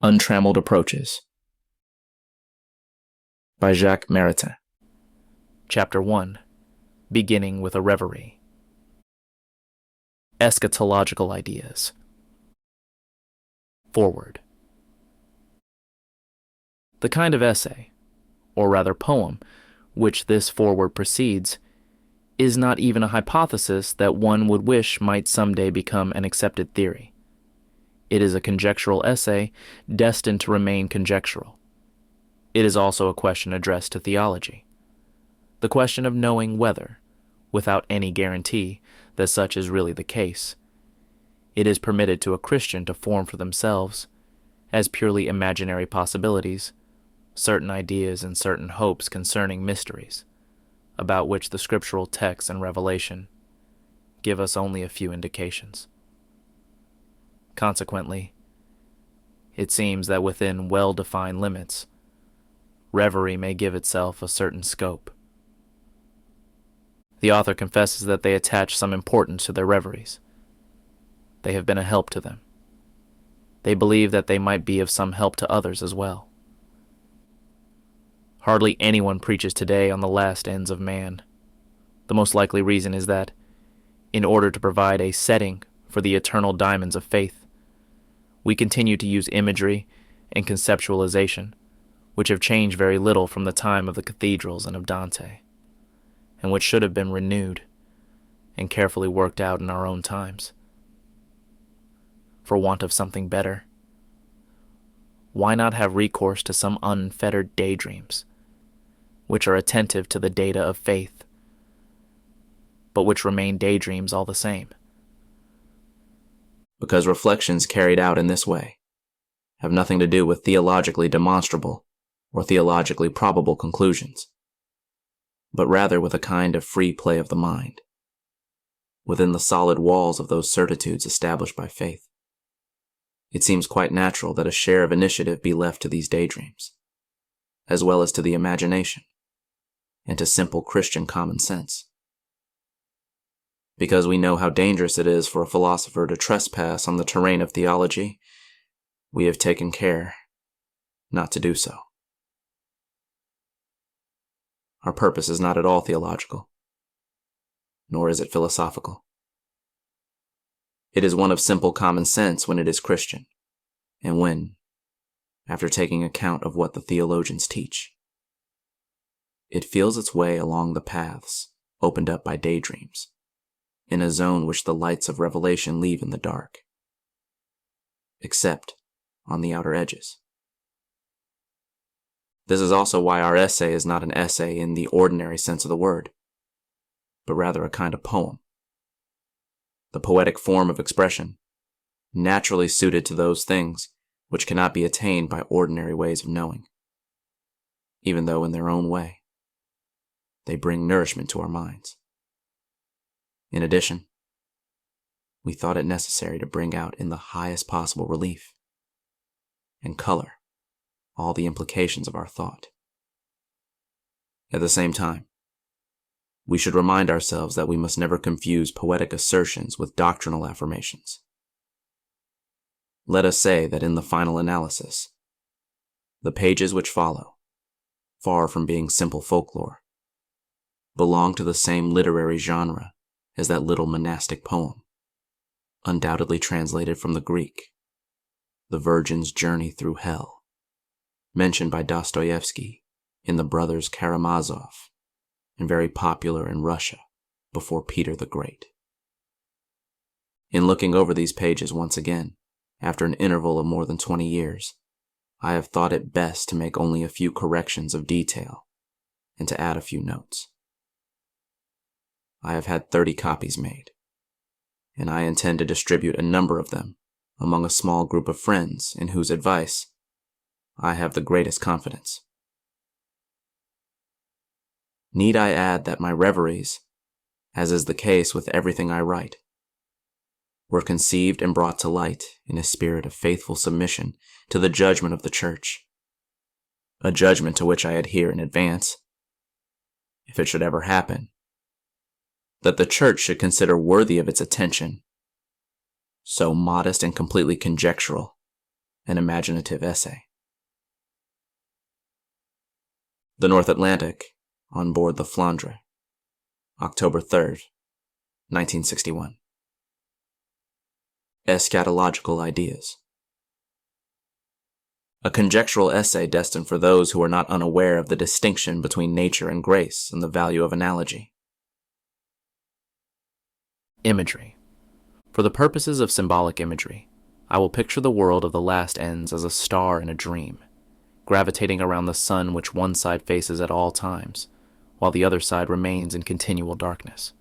Untrammeled Approaches by Jacques Maritain. Chapter 1, beginning with a Reverie. Eschatological Ideas. Forward. The kind of essay, or rather poem, which this foreword precedes, is not even a hypothesis that one would wish might someday become an accepted theory. It is a conjectural essay destined to remain conjectural. It is also a question addressed to theology. The question of knowing whether, without any guarantee that such is really the case, it is permitted to a Christian to form for themselves, as purely imaginary possibilities, certain ideas and certain hopes concerning mysteries, about which the scriptural text and revelation give us only a few indications. Consequently, it seems that within well-defined limits, Reverie may give itself a certain scope. The author confesses that they attach some importance to their reveries. They have been a help to them. They believe that they might be of some help to others as well. Hardly anyone preaches today on the last ends of man. The most likely reason is that, in order to provide a setting for the eternal diamonds of faith, we continue to use imagery and conceptualization, which have changed very little from the time of the cathedrals and of Dante, and which should have been renewed and carefully worked out in our own times. For want of something better, why not have recourse to some unfettered daydreams, which are attentive to the data of faith, but which remain daydreams all the same? Because reflections carried out in this way have nothing to do with theologically demonstrable or theologically probable conclusions, but rather with a kind of free play of the mind, within the solid walls of those certitudes established by faith. It seems quite natural that a share of initiative be left to these daydreams, as well as to the imagination, and to simple Christian common sense. Because we know how dangerous it is for a philosopher to trespass on the terrain of theology, we have taken care not to do so. Our purpose is not at all theological, nor is it philosophical. It is one of simple common sense when it is Christian, and when, after taking account of what the theologians teach, it feels its way along the paths opened up by daydreams, in a zone which the lights of revelation leave in the dark, except on the outer edges. This is also why our essay is not an essay in the ordinary sense of the word, but rather a kind of poem, the poetic form of expression, naturally suited to those things which cannot be attained by ordinary ways of knowing, even though in their own way they bring nourishment to our minds. In addition, we thought it necessary to bring out in the highest possible relief and color all the implications of our thought. At the same time, we should remind ourselves that we must never confuse poetic assertions with doctrinal affirmations. Let us say that in the final analysis, the pages which follow, far from being simple folklore, belong to the same literary genre as that little monastic poem, undoubtedly translated from the Greek, The Virgin's Journey Through Hell, mentioned by Dostoevsky in The Brothers Karamazov, and very popular in Russia before Peter the Great. In looking over these pages once again, after an interval of more than 20 years, I have thought it best to make only a few corrections of detail and to add a few notes. I have had 30 copies made, and I intend to distribute a number of them among a small group of friends in whose advice I have the greatest confidence. Need I add that my reveries, as is the case with everything I write, were conceived and brought to light in a spirit of faithful submission to the judgment of the Church, a judgment to which I adhere in advance, if it should ever happen, that the Church should consider worthy of its attention so modest and completely conjectural an imaginative essay. The North Atlantic, on board the Flandre, October 3rd, 1961. Eschatological ideas. A conjectural essay destined for those who are not unaware of the distinction between nature and grace and the value of analogy. Imagery. For the purposes of symbolic imagery, I will picture the world of the last ends as a star in a dream, gravitating around the sun which one side faces at all times, while the other side remains in continual darkness.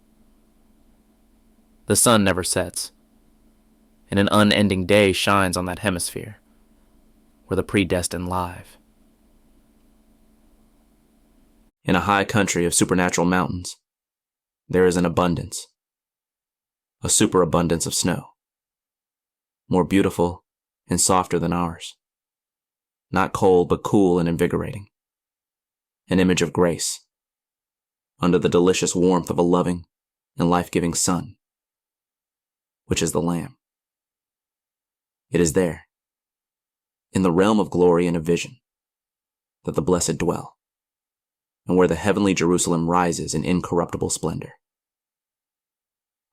The sun never sets, and an unending day shines on that hemisphere, where the predestined live. In a high country of supernatural mountains, there is an abundance, a superabundance of snow, more beautiful and softer than ours, not cold but cool and invigorating, an image of grace, under the delicious warmth of a loving and life-giving sun, which is the Lamb. It is there, in the realm of glory and of vision, that the blessed dwell, and where the heavenly Jerusalem rises in incorruptible splendor.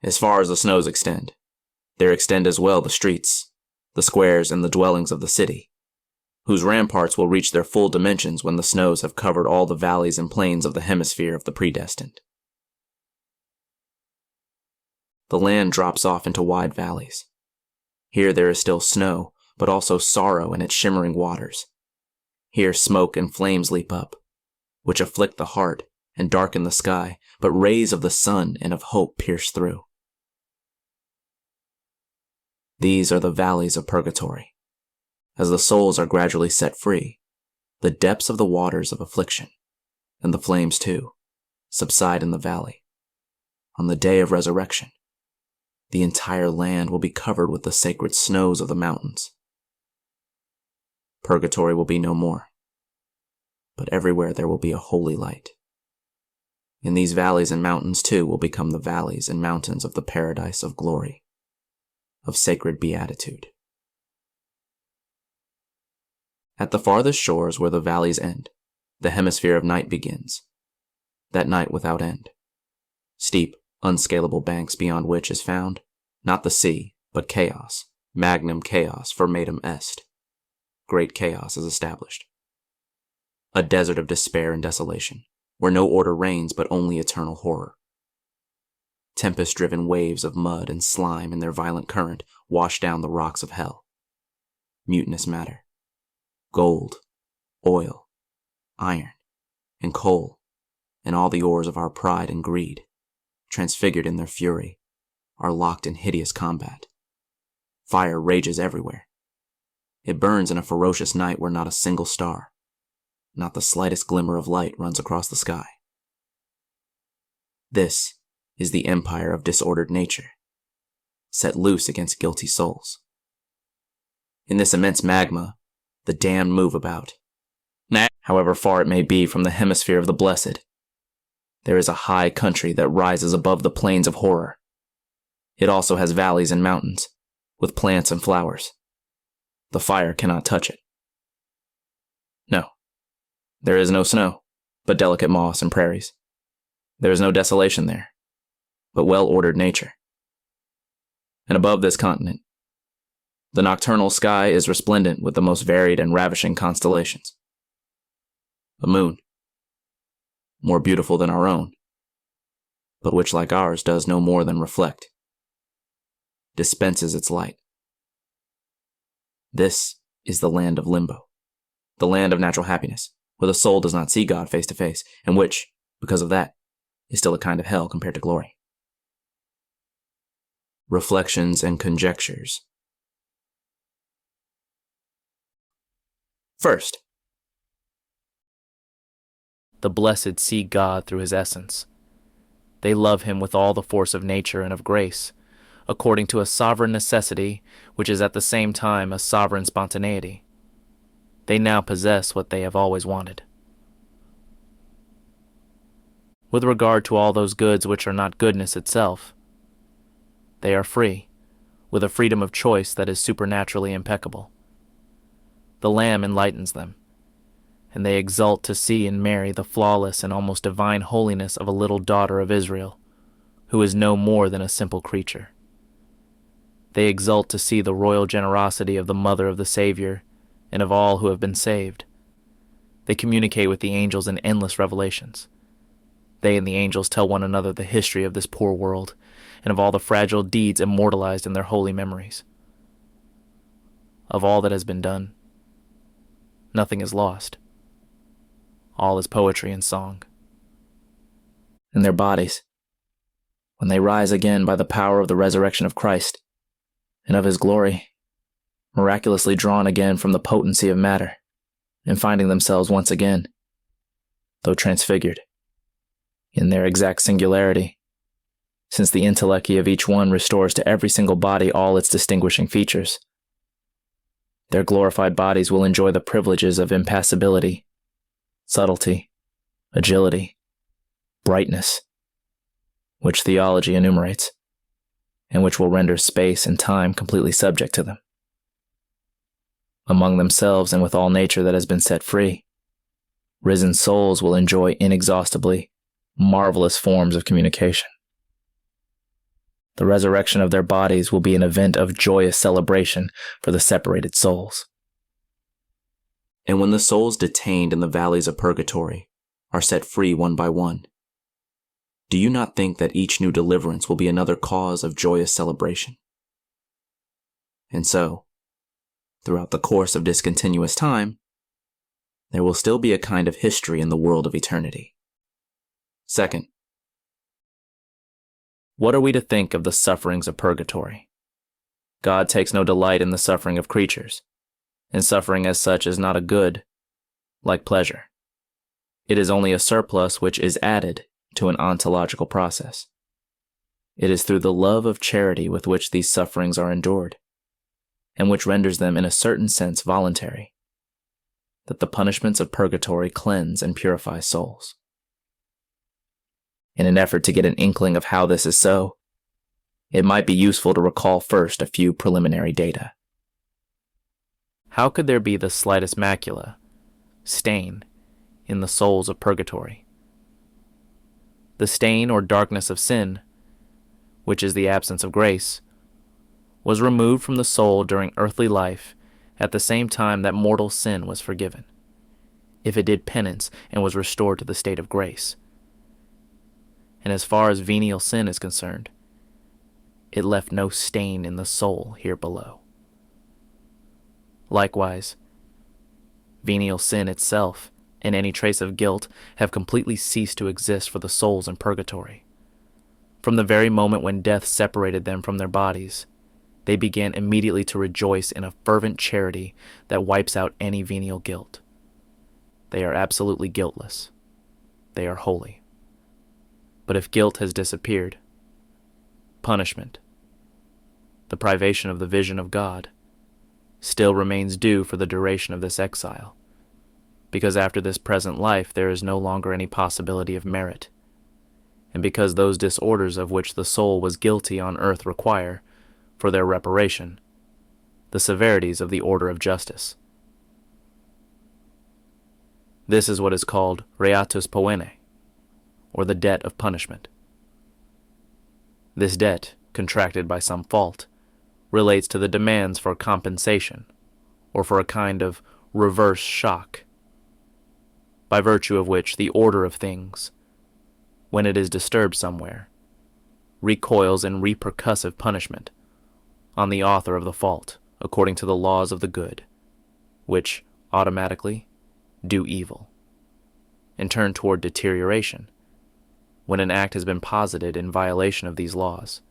As far as the snows extend, there extend as well the streets, the squares, and the dwellings of the city, whose ramparts will reach their full dimensions when the snows have covered all the valleys and plains of the hemisphere of the predestined. The land drops off into wide valleys. Here there is still snow, but also sorrow in its shimmering waters. Here smoke and flames leap up, which afflict the heart and darken the sky, but rays of the sun and of hope pierce through. These are the valleys of purgatory. As the souls are gradually set free, the depths of the waters of affliction, and the flames too, subside in the valley. On the day of resurrection, the entire land will be covered with the sacred snows of the mountains. Purgatory will be no more, but everywhere there will be a holy light. And these valleys and mountains too will become the valleys and mountains of the paradise of glory, of sacred beatitude. At the farthest shores where the valleys end, the hemisphere of night begins, that night without end. Steep, unscalable banks beyond which is found, not the sea, but chaos, magnum chaos formatum est. Great chaos is established. A desert of despair and desolation, where no order reigns but only eternal horror. Tempest-driven waves of mud and slime in their violent current wash down the rocks of hell. Mutinous matter, gold, oil, iron, and coal, and all the ores of our pride and greed, transfigured in their fury, are locked in hideous combat. Fire rages everywhere. It burns in a ferocious night where not a single star, not the slightest glimmer of light runs across the sky. This is the empire of disordered nature, set loose against guilty souls. In this immense magma, the damned move about. However far it may be from the hemisphere of the blessed, there is a high country that rises above the plains of horror. It also has valleys and mountains, with plants and flowers. The fire cannot touch it. No, there is no snow, but delicate moss and prairies. There is no desolation there, but well-ordered nature. And above this continent, the nocturnal sky is resplendent with the most varied and ravishing constellations. A moon, more beautiful than our own, but which, like ours, does no more than reflect, dispenses its light. This is the land of limbo, the land of natural happiness, where the soul does not see God face to face, and which, because of that, is still a kind of hell compared to glory. Reflections and conjectures. First, the blessed see God through his essence. They love him with all the force of nature and of grace, according to a sovereign necessity which is at the same time a sovereign spontaneity. They now possess what they have always wanted. With regard to all those goods which are not goodness itself, they are free, with a freedom of choice that is supernaturally impeccable. the Lamb enlightens them, and they exult to see in Mary the flawless and almost divine holiness of a little daughter of Israel, who is no more than a simple creature. They exult to see the royal generosity of the mother of the Savior and of all who have been saved. They communicate with the angels in endless revelations. They and the angels tell one another the history of this poor world and of all the fragile deeds immortalized in their holy memories. Of all that has been done, nothing is lost. All is poetry and song. And their bodies, when they rise again by the power of the resurrection of Christ and of his glory, miraculously drawn again from the potency of matter, and finding themselves once again, though transfigured, in their exact singularity, since the intellechy of each one restores to every single body all its distinguishing features. Their glorified bodies will enjoy the privileges of impassibility, subtlety, agility, brightness, which theology enumerates, and which will render space and time completely subject to them. Among themselves and with all nature that has been set free, risen souls will enjoy inexhaustibly marvelous forms of communication. The resurrection of their bodies will be an event of joyous celebration for the separated souls. And when the souls detained in the valleys of purgatory are set free one by one, do you not think that each new deliverance will be another cause of joyous celebration? And so, throughout the course of discontinuous time, there will still be a kind of history in the world of eternity. Second, what are we to think of the sufferings of purgatory? God takes no delight in the suffering of creatures, and suffering as such is not a good, like pleasure. It is only a surplus which is added to an ontological process. It is through the love of charity with which these sufferings are endured, and which renders them in a certain sense voluntary, that the punishments of purgatory cleanse and purify souls. In an effort to get an inkling of how this is so, it might be useful to recall first a few preliminary data. How could there be the slightest macula, stain, in the souls of purgatory? The stain or darkness of sin, which is the absence of grace, was removed from the soul during earthly life at the same time that mortal sin was forgiven, if it did penance and was restored to the state of grace. And as far as venial sin is concerned, it left no stain in the soul here below. Likewise, venial sin itself and any trace of guilt have completely ceased to exist for the souls in purgatory. From the very moment when death separated them from their bodies, they began immediately to rejoice in a fervent charity that wipes out any venial guilt. They are absolutely guiltless. They are holy. But if guilt has disappeared, punishment, the privation of the vision of God, still remains due for the duration of this exile, because after this present life there is no longer any possibility of merit, and because those disorders of which the soul was guilty on earth require, for their reparation, the severities of the order of justice. This is what is called reatus poene, or the debt of punishment. This debt, contracted by some fault, relates to the demands for compensation, or for a kind of reverse shock, by virtue of which the order of things, when it is disturbed somewhere, recoils in repercussive punishment on the author of the fault according to the laws of the good, which automatically do evil, and turn toward deterioration when an act has been posited in violation of these laws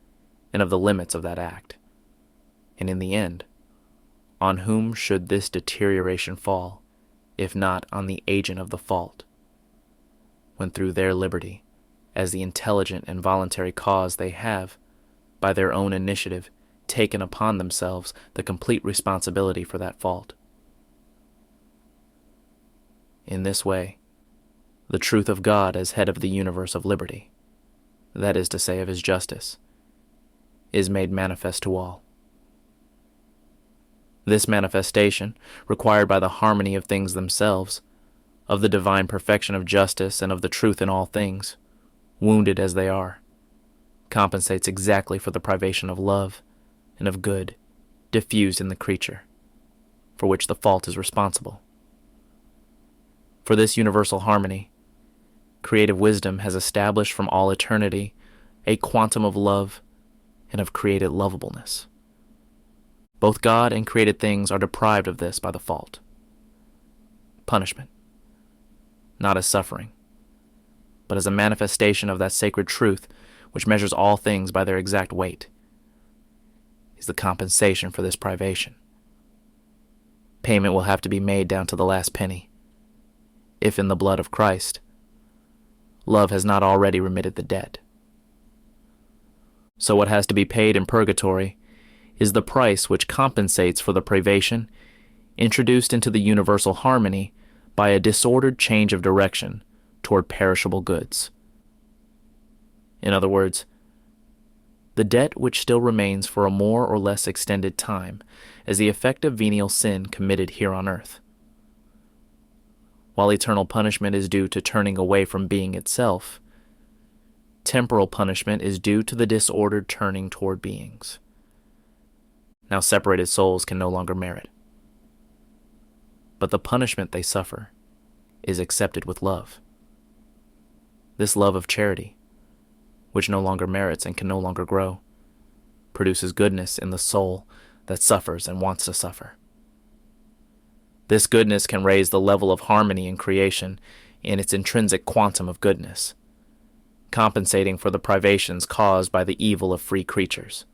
and of the limits of that act. And in the end, on whom should this deterioration fall, if not on the agent of the fault, when through their liberty, as the intelligent and voluntary cause they have, by their own initiative, taken upon themselves the complete responsibility for that fault? In this way, the truth of God as head of the universe of liberty, that is to say of his justice, is made manifest to all. This manifestation, required by the harmony of things themselves, of the divine perfection of justice and of the truth in all things, wounded as they are, compensates exactly for the privation of love and of good diffused in the creature, for which the fault is responsible. For this universal harmony, creative wisdom has established from all eternity a quantum of love and of created lovableness. Both God and created things are deprived of this by the fault. Punishment, not as suffering, but as a manifestation of that sacred truth which measures all things by their exact weight, is the compensation for this privation. Payment will have to be made down to the last penny, if in the blood of Christ, love has not already remitted the debt. So what has to be paid in purgatory is the price which compensates for the privation introduced into the universal harmony by a disordered change of direction toward perishable goods. In other words, the debt which still remains for a more or less extended time as the effect of venial sin committed here on earth. While eternal punishment is due to turning away from being itself, temporal punishment is due to the disordered turning toward beings. Now separated souls can no longer merit. But the punishment they suffer is accepted with love. This love of charity, which no longer merits and can no longer grow, produces goodness in the soul that suffers and wants to suffer. This goodness can raise the level of harmony in creation in its intrinsic quantum of goodness, compensating for the privations caused by the evil of free creatures.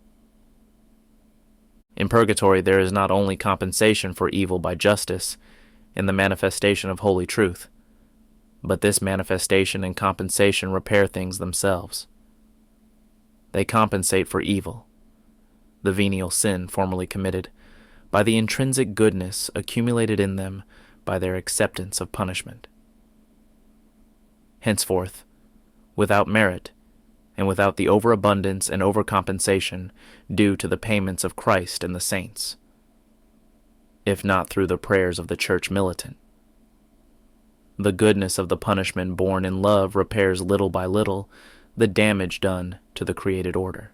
In purgatory, there is not only compensation for evil by justice in the manifestation of holy truth, but this manifestation and compensation repair things themselves. They compensate for evil, the venial sin formerly committed, by the intrinsic goodness accumulated in them by their acceptance of punishment. Henceforth, without merit, and without the overabundance and overcompensation due to the payments of Christ and the saints, if not through the prayers of the church militant, the goodness of the punishment borne in love repairs little by little the damage done to the created order.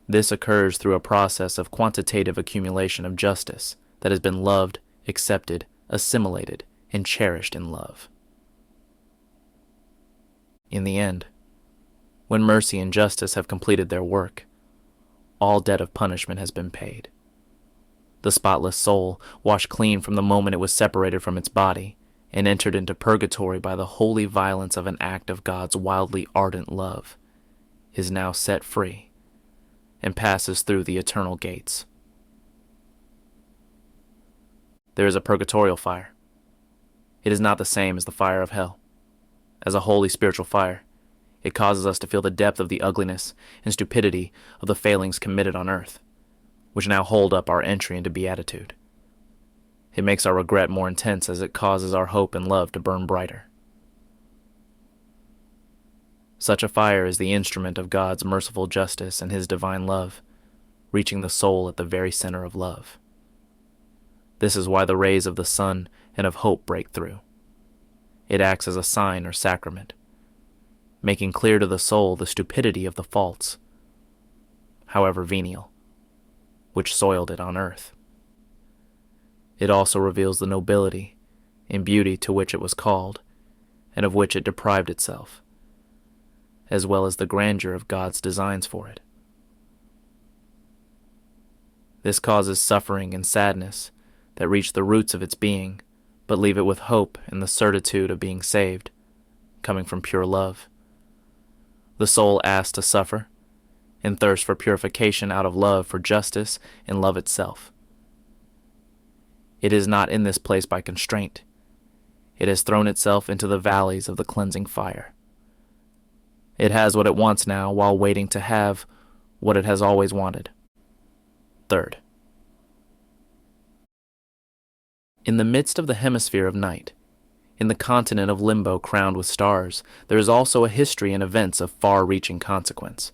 This occurs through a process of quantitative accumulation of justice that has been loved, accepted, assimilated, and cherished in love. In the end, when mercy and justice have completed their work, all debt of punishment has been paid. The spotless soul, washed clean from the moment it was separated from its body, and entered into purgatory by the holy violence of an act of God's wildly ardent love, is now set free and passes through the eternal gates. There is a purgatorial fire. It is not the same as the fire of hell. As a holy spiritual fire, it causes us to feel the depth of the ugliness and stupidity of the failings committed on earth, which now hold up our entry into beatitude. It makes our regret more intense as it causes our hope and love to burn brighter. Such a fire is the instrument of God's merciful justice and His divine love, reaching the soul at the very center of love. This is why the rays of the sun and of hope break through. It acts as a sign or sacrament, making clear to the soul the stupidity of the faults, however venial, which soiled it on earth. It also reveals the nobility and beauty to which it was called, and of which it deprived itself, as well as the grandeur of God's designs for it. This causes suffering and sadness that reach the roots of its being, but leave it with hope and the certitude of being saved, coming from pure love. The soul asks to suffer, and thirsts for purification out of love for justice and love itself. It is not in this place by constraint. It has thrown itself into the valleys of the cleansing fire. It has what it wants now while waiting to have what it has always wanted. Third, in the midst of the hemisphere of night, in the continent of limbo crowned with stars, there is also a history and events of far-reaching consequence.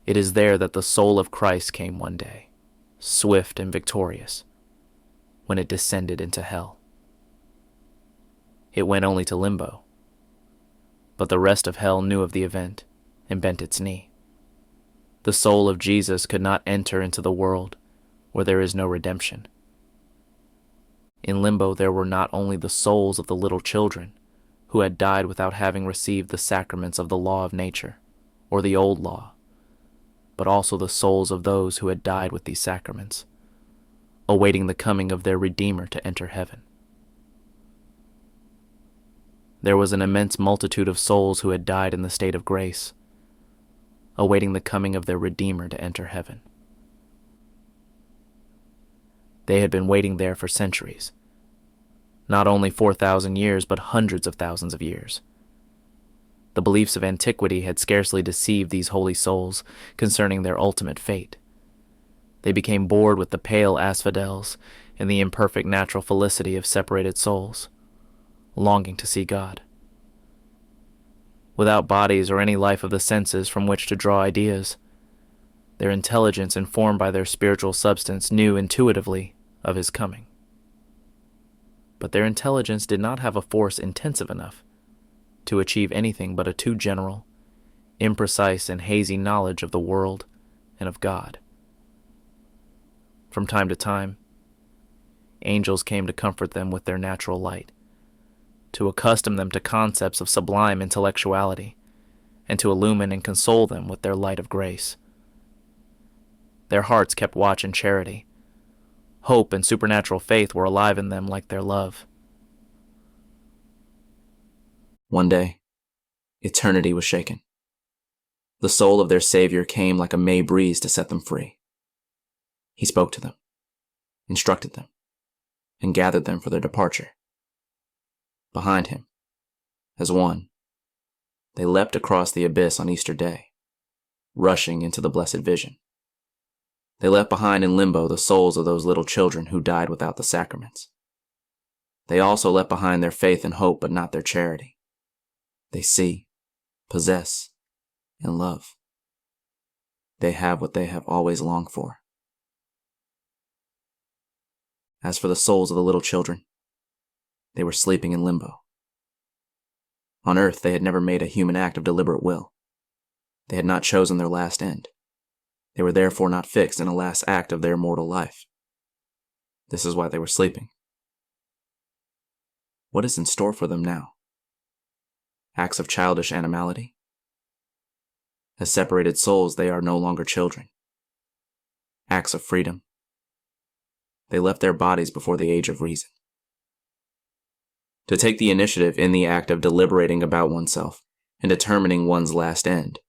It is there that the soul of Christ came one day, swift and victorious, when it descended into hell. It went only to limbo, but the rest of hell knew of the event and bent its knee. The soul of Jesus could not enter into the world where there is no redemption. In limbo there were not only the souls of the little children who had died without having received the sacraments of the law of nature, or the old law, but also the souls of those who had died with these sacraments, awaiting the coming of their Redeemer to enter heaven. There was an immense multitude of souls who had died in the state of grace, awaiting the coming of their Redeemer to enter heaven. They had been waiting there for centuries, not only 4,000 years, but hundreds of thousands of years. The beliefs of antiquity had scarcely deceived these holy souls concerning their ultimate fate. They became bored with the pale asphodels and the imperfect natural felicity of separated souls, longing to see God. Without bodies or any life of the senses from which to draw ideas, their intelligence, informed by their spiritual substance, knew intuitively of his coming. But their intelligence did not have a force intensive enough to achieve anything but a too general, imprecise, and hazy knowledge of the world and of God. From time to time, angels came to comfort them with their natural light, to accustom them to concepts of sublime intellectuality, and to illumine and console them with their light of grace. Their hearts kept watch in charity. Hope and supernatural faith were alive in them like their love. One day, eternity was shaken. The soul of their Savior came like a May breeze to set them free. He spoke to them, instructed them, and gathered them for their departure. Behind him, as one, they leapt across the abyss on Easter Day, rushing into the blessed vision. They left behind in limbo the souls of those little children who died without the sacraments. They also left behind their faith and hope, but not their charity. They see, possess, and love. They have what they have always longed for. As for the souls of the little children, they were sleeping in limbo. On earth, they had never made a human act of deliberate will. They had not chosen their last end. They were therefore not fixed in a last act of their mortal life. This is why they were sleeping. What is in store for them now? Acts of childish animality? As separated souls, they are no longer children. Acts of freedom? They left their bodies before the age of reason. To take the initiative in the act of deliberating about oneself and determining one's last end,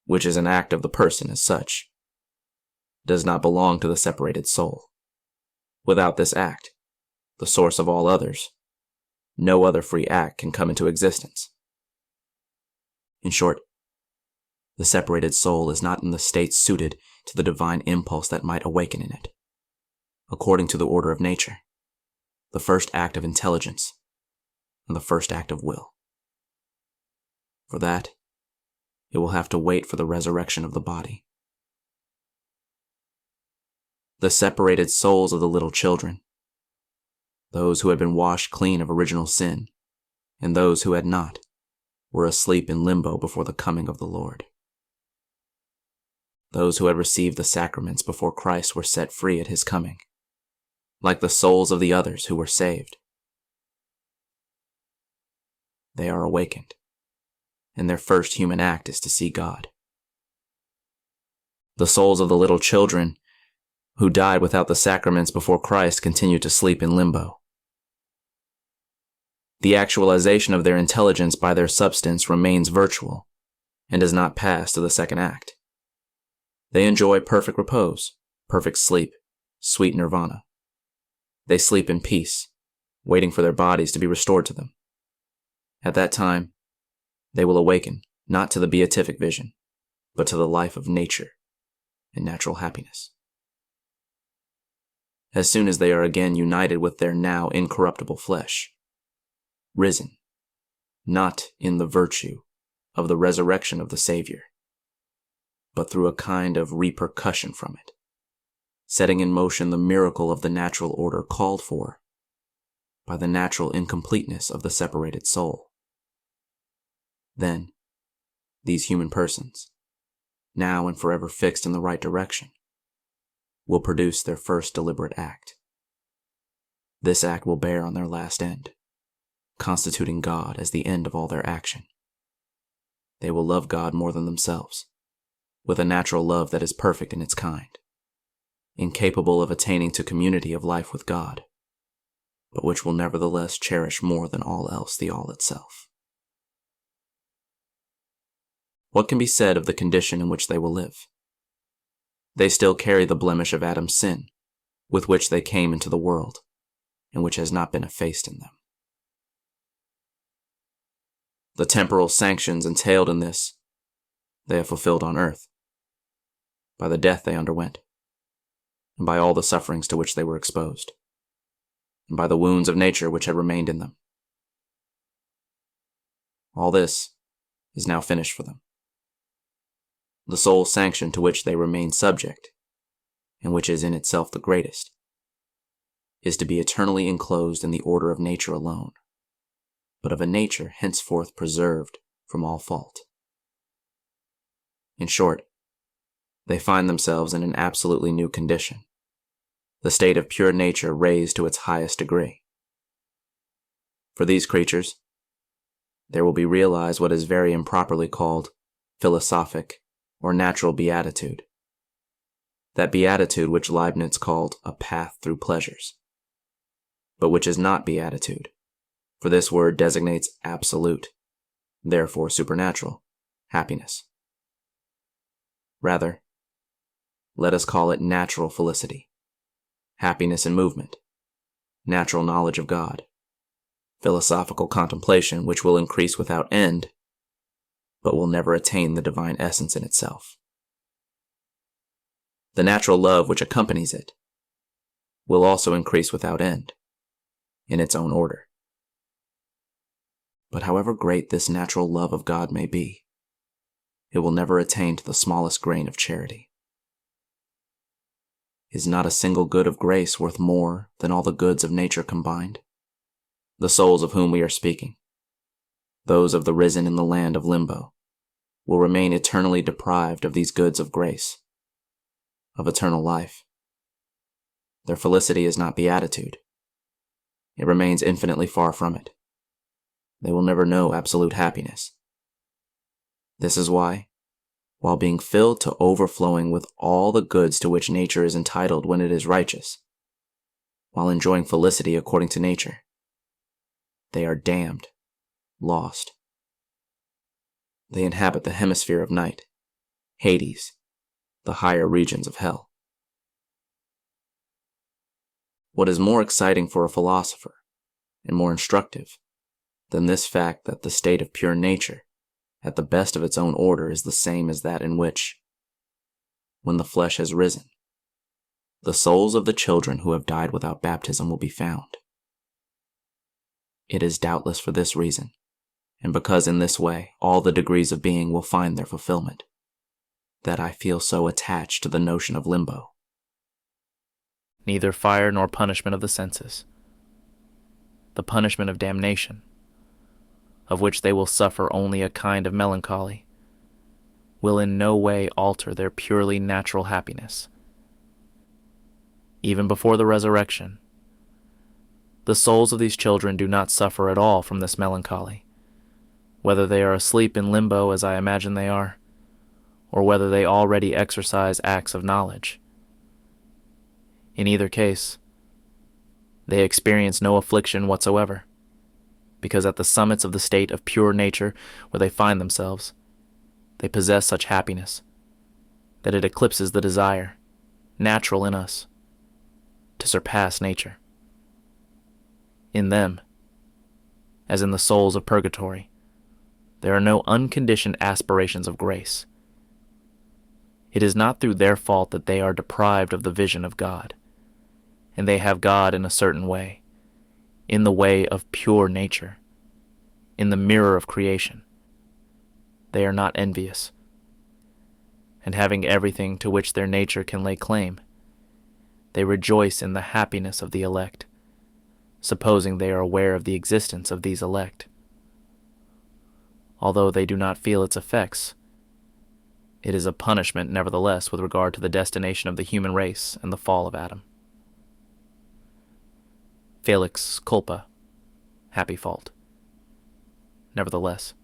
which is an act of the person as such, does not belong to the separated soul. Without this act, the source of all others, no other free act can come into existence. In short, the separated soul is not in the state suited to the divine impulse that might awaken in it. According to the order of nature, the first act of intelligence and the first act of will. For that, it will have to wait for the resurrection of the body. The separated souls of the little children, those who had been washed clean of original sin, and those who had not, were asleep in limbo before the coming of the Lord. Those who had received the sacraments before Christ were set free at his coming, like the souls of the others who were saved. They are awakened, and their first human act is to see God. The souls of the little children who died without the sacraments before Christ continue to sleep in limbo. The actualization of their intelligence by their substance remains virtual and does not pass to the second act. They enjoy perfect repose, perfect sleep, sweet nirvana. They sleep in peace, waiting for their bodies to be restored to them. At that time, they will awaken not to the beatific vision, but to the life of nature and natural happiness. As soon as they are again united with their now incorruptible flesh, risen, not in the virtue of the resurrection of the Savior, but through a kind of repercussion from it, setting in motion the miracle of the natural order called for by the natural incompleteness of the separated soul. Then, these human persons, now and forever fixed in the right direction, will produce their first deliberate act. This act will bear on their last end, constituting God as the end of all their action. They will love God more than themselves, with a natural love that is perfect in its kind, incapable of attaining to community of life with God, but which will nevertheless cherish more than all else the all itself. What can be said of the condition in which they will live? They still carry the blemish of Adam's sin, with which they came into the world, and which has not been effaced in them. The temporal sanctions entailed in this they have fulfilled on earth, by the death they underwent, and by all the sufferings to which they were exposed, and by the wounds of nature which had remained in them. All this is now finished for them. The sole sanction to which they remain subject, and which is in itself the greatest, is to be eternally enclosed in the order of nature alone, but of a nature henceforth preserved from all fault. In short, they find themselves in an absolutely new condition, the state of pure nature raised to its highest degree. For these creatures, there will be realized what is very improperly called philosophic or natural beatitude, that beatitude which Leibniz called a path through pleasures, but which is not beatitude, for this word designates absolute, therefore supernatural, happiness. Rather, let us call it natural felicity, happiness in movement, natural knowledge of God, philosophical contemplation which will increase without end, but will never attain the divine essence in itself. The natural love which accompanies it will also increase without end, in its own order. But however great this natural love of God may be, it will never attain to the smallest grain of charity. Is not a single good of grace worth more than all the goods of nature combined? The souls of whom we are speaking, those of the risen in the land of limbo, will remain eternally deprived of these goods of grace, of eternal life. Their felicity is not beatitude. It remains infinitely far from it. They will never know absolute happiness. This is why, while being filled to overflowing with all the goods to which nature is entitled when it is righteous, while enjoying felicity according to nature, they are damned, lost. They inhabit the hemisphere of night, Hades, the higher regions of hell. What is more exciting for a philosopher, and more instructive, than this fact that the state of pure nature, at the best of its own order, is the same as that in which, when the flesh has risen, the souls of the children who have died without baptism will be found? It is doubtless for this reason, and because in this way all the degrees of being will find their fulfillment, that I feel so attached to the notion of limbo. Neither fire nor punishment of the senses, the punishment of damnation, of which they will suffer only a kind of melancholy, will in no way alter their purely natural happiness. Even before the resurrection, the souls of these children do not suffer at all from this melancholy, whether they are asleep in limbo as I imagine they are, or whether they already exercise acts of knowledge. In either case, they experience no affliction whatsoever, because at the summits of the state of pure nature where they find themselves, they possess such happiness that it eclipses the desire, natural in us, to surpass nature. In them, as in the souls of purgatory, there are no unconditioned aspirations of grace. It is not through their fault that they are deprived of the vision of God, and they have God in a certain way, in the way of pure nature, in the mirror of creation. They are not envious, and having everything to which their nature can lay claim, They rejoice in the happiness of the elect, supposing they are aware of the existence of these elect. Although they do not feel its effects, it is a punishment nevertheless with regard to the destination of the human race and the fall of Adam. Felix culpa, happy fault. Nevertheless,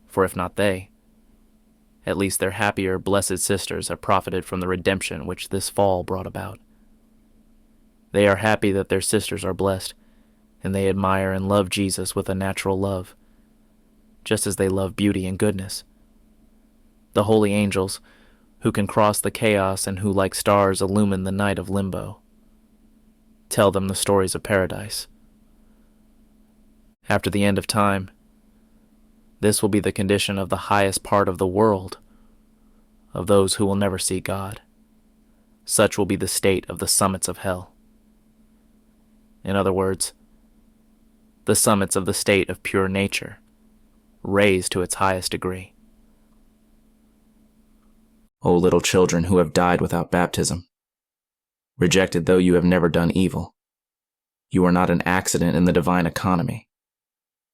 for if not they, at least their happier, blessed sisters have profited from the redemption which this fall brought about. They are happy that their sisters are blessed, and they admire and love Jesus with a natural love, just as they love beauty and goodness. The holy angels, who can cross the chaos and who like stars illumine the night of limbo, tell them the stories of paradise. After the end of time, this will be the condition of the highest part of the world, of those who will never see God. Such will be the state of the summits of hell. In other words, the summits of the state of pure nature, raised to its highest degree. O little children who have died without baptism, rejected though you have never done evil, you are not an accident in the divine economy,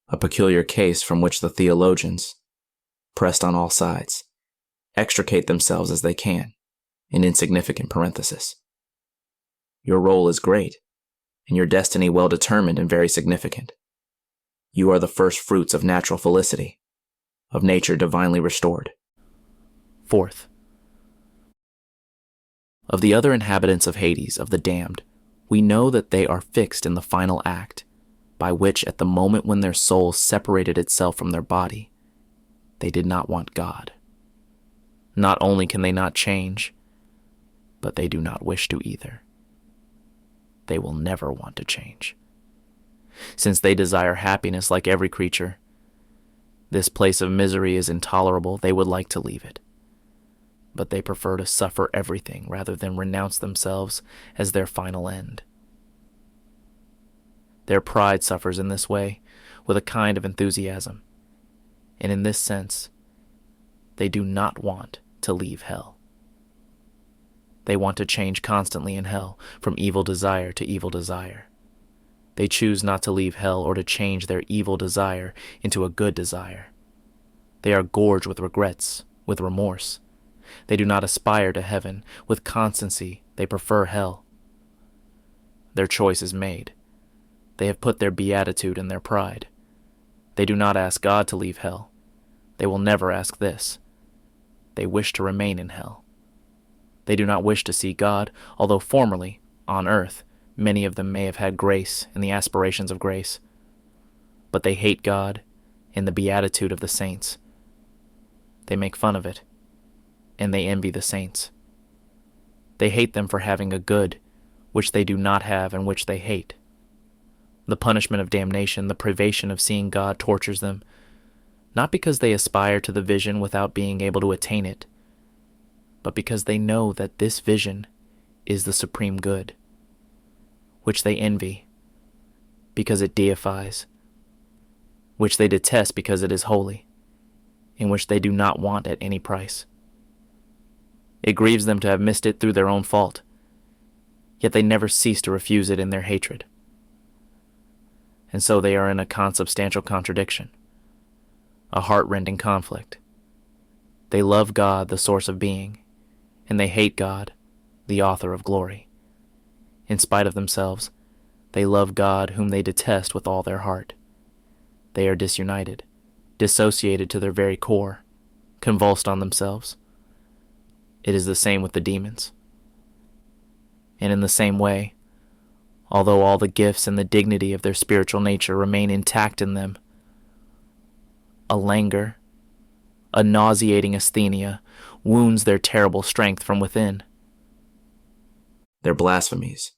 a peculiar case from which the theologians, pressed on all sides, extricate themselves as they can, in insignificant parenthesis. Your role is great, and your destiny well determined and very significant. You are the first fruits of natural felicity, of nature divinely restored. Fourth, of the other inhabitants of Hades, of the damned, we know that they are fixed in the final act, by which at the moment when their soul separated itself from their body, they did not want God. Not only can they not change, but they do not wish to either. They will never want to change. Since they desire happiness like every creature, this place of misery is intolerable, they would like to leave it. But they prefer to suffer everything rather than renounce themselves as their final end. Their pride suffers in this way, with a kind of enthusiasm, and in this sense, they do not want to leave hell. They want to change constantly in hell, from evil desire to evil desire. They choose not to leave hell or to change their evil desire into a good desire. They are gorged with regrets, with remorse. They do not aspire to heaven. With constancy, they prefer hell. Their choice is made. They have put their beatitude in their pride. They do not ask God to leave hell. They will never ask this. They wish to remain in hell. They do not wish to see God, although formerly, on earth, many of them may have had grace and the aspirations of grace. But they hate God and the beatitude of the saints. They make fun of it, and they envy the saints. They hate them for having a good, which they do not have and which they hate. The punishment of damnation, the privation of seeing God tortures them, not because they aspire to the vision without being able to attain it, but because they know that this vision is the supreme good, which they envy because it deifies, which they detest because it is holy, and which they do not want at any price. It grieves them to have missed it through their own fault, yet they never cease to refuse it in their hatred. And so they are in a consubstantial contradiction, a heart-rending conflict. They love God, the source of being, and they hate God, the author of glory. In spite of themselves, they love God whom they detest with all their heart. They are disunited, dissociated to their very core, convulsed on themselves. It is the same with the demons. And in the same way, although all the gifts and the dignity of their spiritual nature remain intact in them, a languor, a nauseating asthenia, wounds their terrible strength from within. Their blasphemies,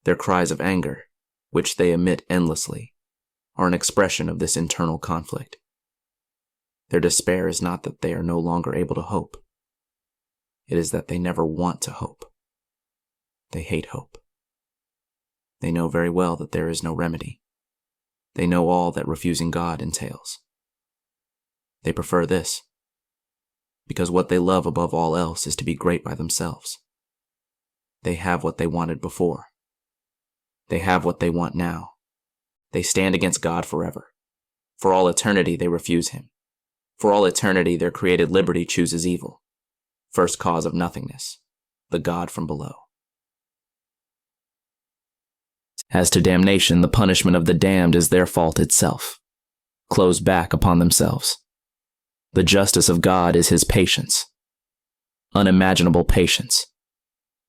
their cries of anger, which they emit endlessly, are an expression of this internal conflict. Their despair is not that they are no longer able to hope. It is that they never want to hope. They hate hope. They know very well that there is no remedy. They know all that refusing God entails. They prefer this, because what they love above all else is to be great by themselves. They have what they wanted before. They have what they want now. They stand against God forever. For all eternity, they refuse him. For all eternity, their created liberty chooses evil. First cause of nothingness, the God from below. As to damnation, the punishment of the damned is their fault itself, closed back upon themselves. The justice of God is his patience, unimaginable patience.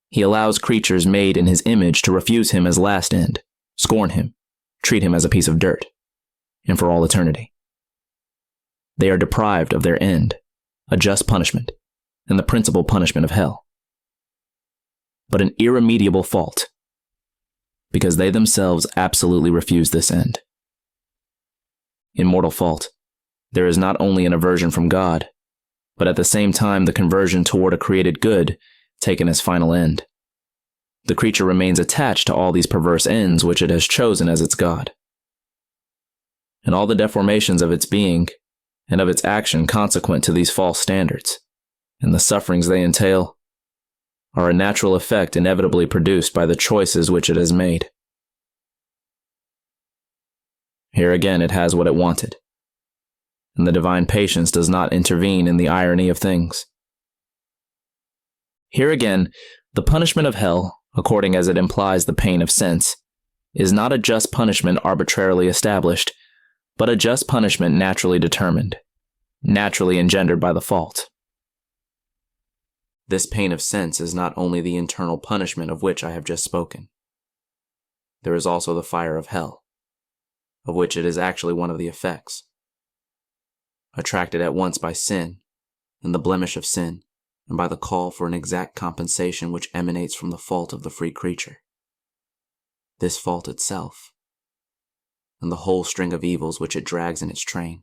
He allows creatures made in his image to refuse him as last end, scorn him, treat him as a piece of dirt, and for all eternity. They are deprived of their end, a just punishment, and the principal punishment of hell. But an irremediable fault, because they themselves absolutely refuse this end. In mortal fault, there is not only an aversion from God, but at the same time the conversion toward a created good taken as final end. The creature remains attached to all these perverse ends which it has chosen as its God. And all the deformations of its being and of its action consequent to these false standards, and the sufferings they entail, are a natural effect inevitably produced by the choices which it has made. Here again it has what it wanted, and the divine patience does not intervene in the irony of things. Here again, the punishment of hell, according as it implies the pain of sense, is not a just punishment arbitrarily established, but a just punishment naturally determined, naturally engendered by the fault. This pain of sense is not only the internal punishment of which I have just spoken. There is also the fire of hell, of which it is actually one of the effects. Attracted at once by sin, and the blemish of sin, and by the call for an exact compensation which emanates from the fault of the free creature. This fault itself, and the whole string of evils which it drags in its train,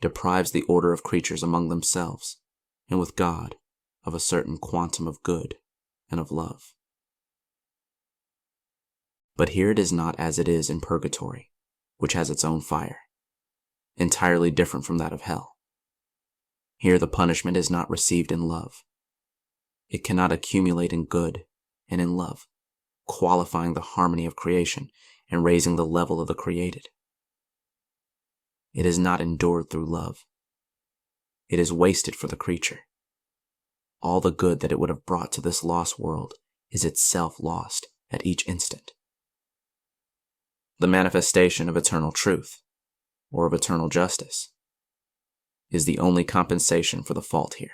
deprives the order of creatures among themselves, and with God, of a certain quantum of good and of love. But here it is not as it is in purgatory, which has its own fire, entirely different from that of hell. Here the punishment is not received in love. It cannot accumulate in good and in love, qualifying the harmony of creation and raising the level of the created. It is not endured through love. It is wasted for the creature. All the good that it would have brought to this lost world is itself lost at each instant. The manifestation of eternal truth, or of eternal justice, is the only compensation for the fault here,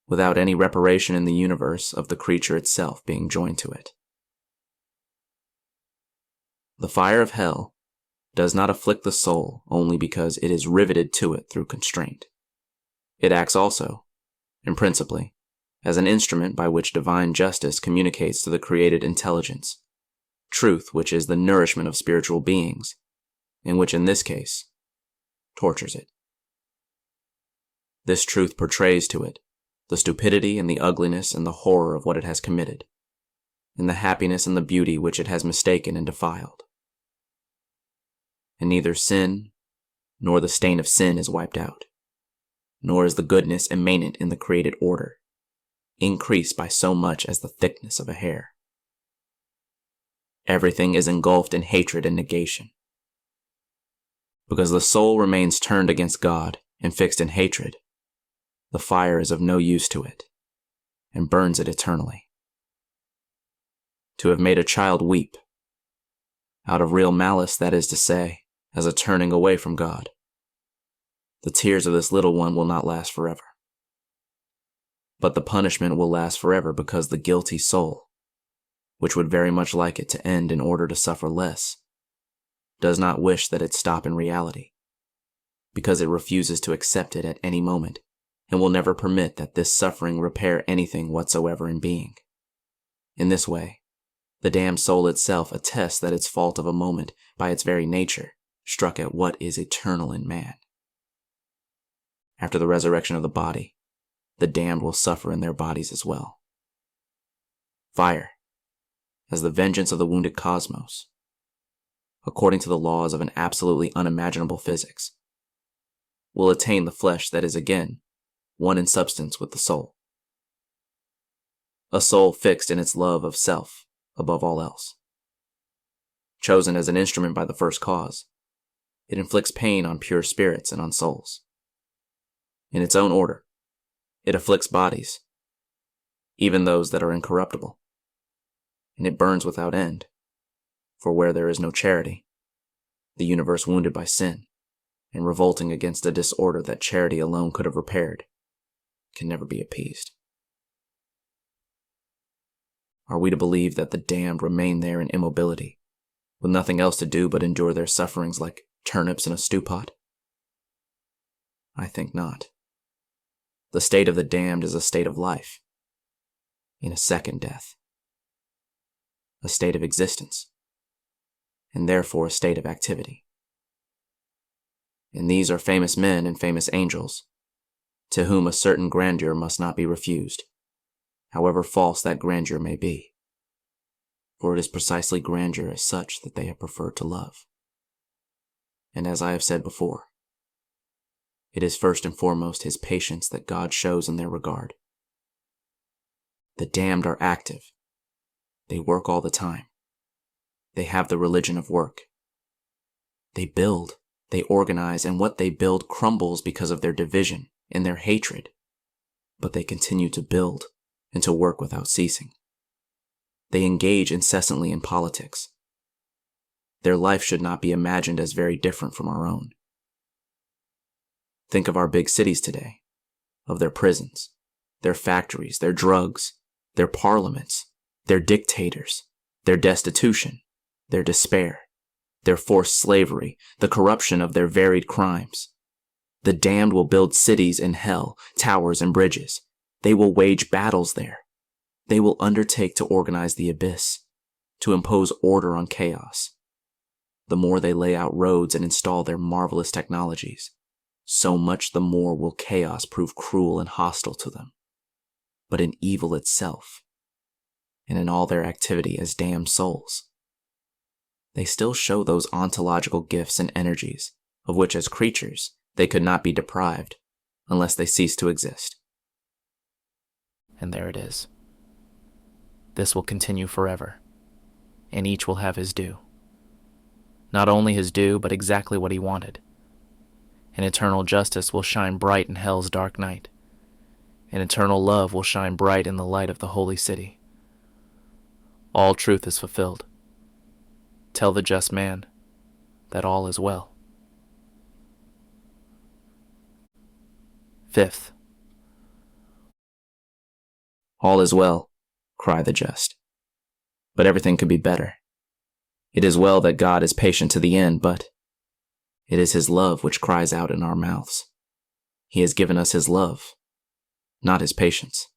without any reparation in the universe of the creature itself being joined to it. The fire of hell does not afflict the soul only because it is riveted to it through constraint. It acts also, and principally, as an instrument by which divine justice communicates to the created intelligence, truth which is the nourishment of spiritual beings, and which in this case, tortures it. This truth portrays to it the stupidity and the ugliness and the horror of what it has committed, and the happiness and the beauty which it has mistaken and defiled. And neither sin nor the stain of sin is wiped out, nor is the goodness immanent in the created order increased by so much as the thickness of a hair. Everything is engulfed in hatred and negation. Because the soul remains turned against God and fixed in hatred, the fire is of no use to it, and burns it eternally. To have made a child weep, out of real malice, that is to say, as a turning away from God, the tears of this little one will not last forever. But the punishment will last forever because the guilty soul, which would very much like it to end in order to suffer less, does not wish that it stop in reality, because it refuses to accept it at any moment, and will never permit that this suffering repair anything whatsoever in being. In this way, the damned soul itself attests that its fault of a moment, by its very nature, struck at what is eternal in man. After the resurrection of the body, the damned will suffer in their bodies as well. Fire, as the vengeance of the wounded cosmos, according to the laws of an absolutely unimaginable physics, will attain the flesh that is again one in substance with the soul. a soul fixed in its love of self above all else. Chosen as an instrument by the first cause, it inflicts pain on pure spirits and on souls. In its own order, it afflicts bodies, even those that are incorruptible, and it burns without end, for where there is no charity, the universe wounded by sin and revolting against a disorder that charity alone could have repaired, can never be appeased. Are we to believe that the damned remain there in immobility, with nothing else to do but endure their sufferings like turnips in a stew pot? I think not. The state of the damned is a state of life, in a second death, a state of existence, and therefore a state of activity. And these are famous men and famous angels, to whom a certain grandeur must not be refused, however false that grandeur may be, for it is precisely grandeur as such that they have preferred to love. And as I have said before, it is first and foremost his patience that God shows in their regard. The damned are active. They work all the time. They have the religion of work. They build, they organize, and what they build crumbles because of their division and their hatred. But they continue to build and to work without ceasing. They engage incessantly in politics. Their life should not be imagined as very different from our own. Think of our big cities today, of their prisons, their factories, their drugs, their parliaments, their dictators, their destitution, their despair, their forced slavery, the corruption of their varied crimes. The damned will build cities in hell, towers and bridges. They will wage battles there. They will undertake to organize the abyss, to impose order on chaos. The more they lay out roads and install their marvelous technologies, so much the more will chaos prove cruel and hostile to them. But in evil itself, and in all their activity as damned souls, they still show those ontological gifts and energies of which as creatures they could not be deprived unless they cease to exist. And there it is. This will continue forever, and each will have his due. Not only his due, but exactly what he wanted. And eternal justice will shine bright in hell's dark night, and eternal love will shine bright in the light of the holy city. All truth is fulfilled. Tell the just man that all is well. Fifth, All is well, cry the just. But everything could be better. It is well that God is patient to the end, but it is his love which cries out in our mouths. He has given us his love, not his patience.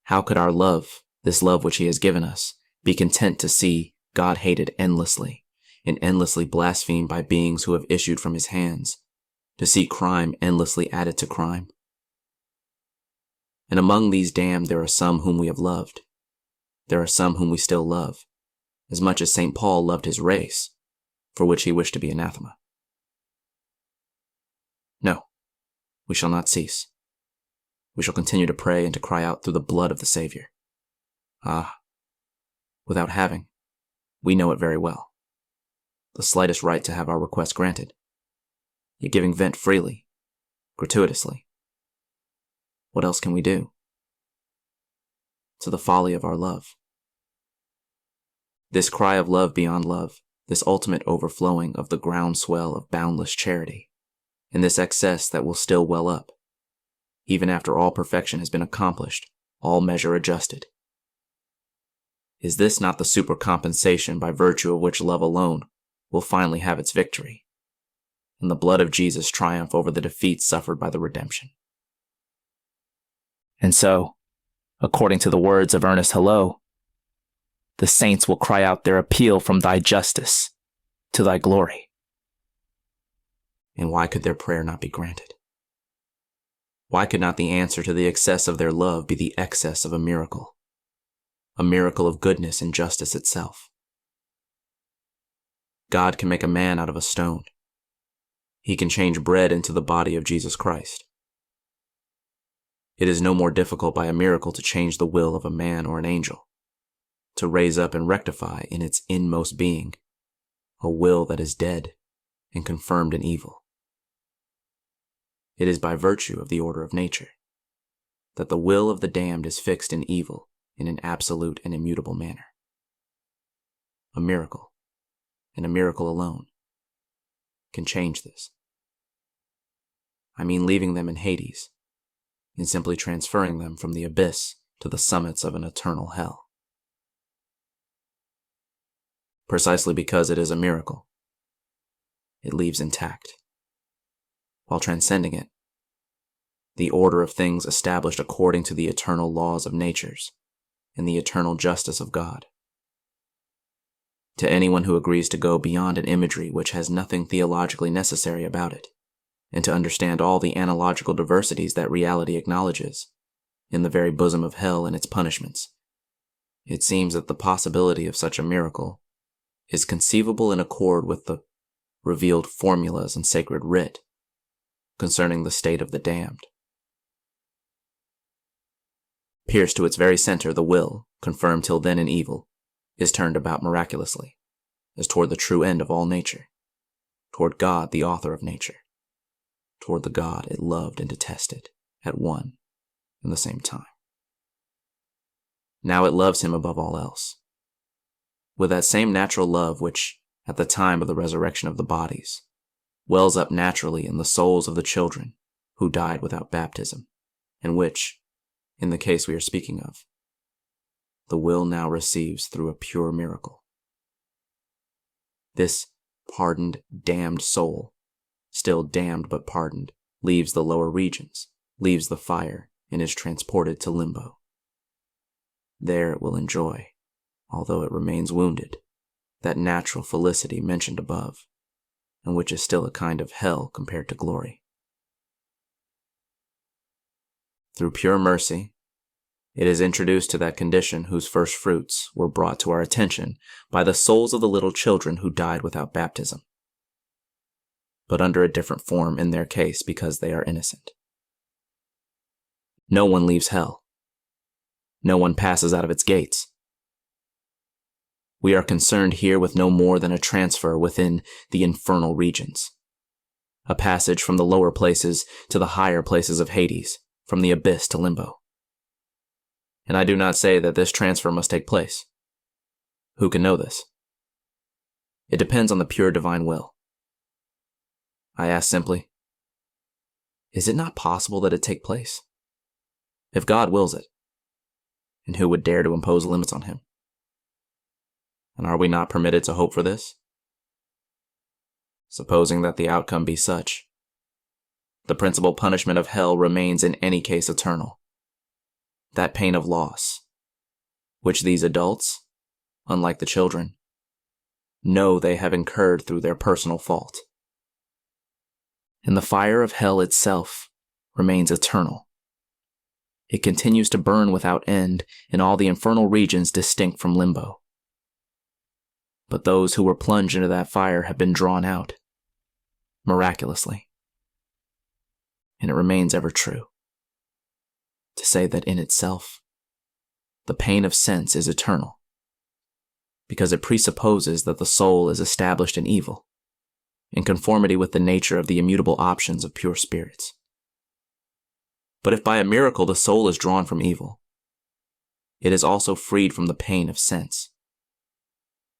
How could our love, this love which he has given us, be content to see God hated endlessly and endlessly blasphemed by beings who have issued from his hands, to see crime endlessly added to crime? And among these damned there are some whom we have loved. There are some whom we still love, as much as St. Paul loved his race, for which he wished to be anathema. No, we shall not cease. We shall continue to pray and to cry out through the blood of the Savior. Ah, without having, we know it very well, the slightest right to have our request granted, yet giving vent freely, gratuitously. What else can we do? To the folly of our love. This cry of love beyond love, this ultimate overflowing of the groundswell of boundless charity, and this excess that will still well up, even after all perfection has been accomplished, all measure adjusted. Is this not the supercompensation by virtue of which love alone will finally have its victory, and the blood of Jesus triumph over the defeat suffered by the redemption? and so, according to the words of Ernest Hello, the saints will cry out their appeal from thy justice to thy glory. And why could their prayer not be granted? Why could not the answer to the excess of their love be the excess of a miracle of goodness and justice itself? God can make a man out of a stone. He can change bread into the body of Jesus Christ. It is no more difficult by a miracle to change the will of a man or an angel, to raise up and rectify in its inmost being a will that is dead and confirmed in evil. It is by virtue of the order of nature that the will of the damned is fixed in evil in an absolute and immutable manner. A miracle, and a miracle alone, can change this. I mean leaving them in Hades and simply transferring them from the abyss to the summits of an eternal hell. Precisely because it is a miracle, it leaves intact, while transcending it, the order of things established according to the eternal laws of natures and the eternal justice of God. To anyone who agrees to go beyond an imagery which has nothing theologically necessary about it, and to understand all the analogical diversities that reality acknowledges in the very bosom of hell and its punishments, it seems that the possibility of such a miracle is conceivable in accord with the revealed formulas in sacred writ concerning the state of the damned. Pierced to its very center, the will, confirmed till then in evil, is turned about miraculously, as toward the true end of all nature, toward God, the author of nature, toward the God it loved and detested at one and the same time. Now it loves him above all else, with that same natural love which, at the time of the resurrection of the bodies, wells up naturally in the souls of the children who died without baptism, and which, in the case we are speaking of, the will now receives through a pure miracle. This pardoned, damned soul, still damned but pardoned, leaves the lower regions, leaves the fire, and is transported to limbo. There it will enjoy, although it remains wounded, that natural felicity mentioned above, and which is still a kind of hell compared to glory. Through pure mercy, it is introduced to that condition whose first fruits were brought to our attention by the souls of the little children who died without baptism, but under a different form in their case because they are innocent. No one leaves hell. No one passes out of its gates. We are concerned here with no more than a transfer within the infernal regions, a passage from the lower places to the higher places of Hades, from the abyss to limbo. And I do not say that this transfer must take place. Who can know this? It depends on the pure divine will. I ask simply, is it not possible that it take place? If God wills it, and who would dare to impose limits on him? And are we not permitted to hope for this? Supposing that the outcome be such, the principal punishment of hell remains in any case eternal. That pain of loss, which these adults, unlike the children, know they have incurred through their personal fault. And the fire of hell itself remains eternal. It continues to burn without end in all the infernal regions distinct from limbo. But those who were plunged into that fire have been drawn out, miraculously. And it remains ever true to say that in itself, the pain of sense is eternal, because it presupposes that the soul is established in evil, in conformity with the nature of the immutable options of pure spirits. But if by a miracle the soul is drawn from evil, it is also freed from the pain of sense,